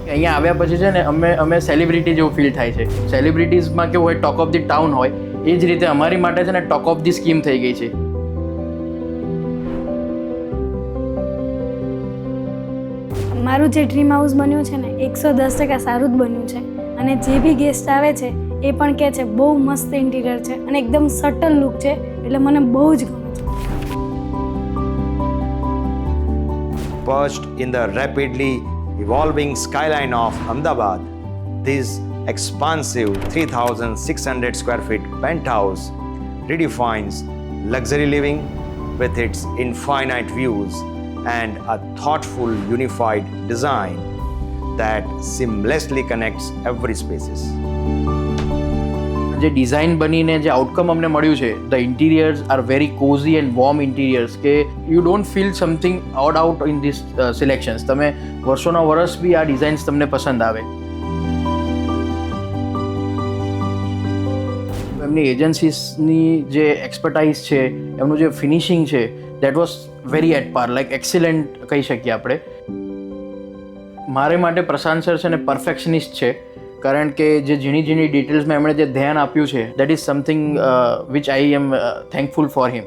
અહીંયા આવ્યા પછી છે ને અમે સેલિબ્રિટી જેવું ફીલ થાય છે. સેલિબ્રિટીઝમાં કેવું હોય, ટોક ઓફ ધી ટાઉન હોય, એ જ રીતે અમારી માટે છે ને ટોક ઓફ ધી સ્કીમ થઈ ગઈ છે. મારું જે ડ્રીમ હાઉસ બન્યું છે ને 110% સારું જ બન્યું છે. અને જે બી ગેસ્ટ આવે છે એ પણ કહે છે બહુ મસ્ત ઇન્ટિરિયર છે અને એકદમ સટલ લુક છે, એટલે મને બહુ જ ગમે છે. Perched in the rapidly evolving skyline of Ahmedabad, this expansive 3,600 square feet penthouse redefines luxury living with its infinite views and a thoughtful unified design that seamlessly connects every spaces. જે design બનીને જે outcome અમને મળ્યું છે, the interiors are very cozy and warm interiors, કે you don't feel something odd out in this selections. તમે વર્ષોના વર્ષ બી આ ડિઝાઇન્સ તમને પસંદ આવે. એમની એજન્સીસની જે એક્સપર્ટાઇઝ છે, એમનું જે ફિનિશિંગ છે, દેટ વોઝ વેરી એટ પાર, લાઈક એક્સિલન્ટ કહી શકીએ આપણે. મારે માટે પ્રશાંત સર છે ને પરફેક્શનિસ્ટ છે, કારણ કે જે ઝીણી ડિટેલ્સમાં એમણે જે ધ્યાન આપ્યું છે, that is something which I M thankful for him.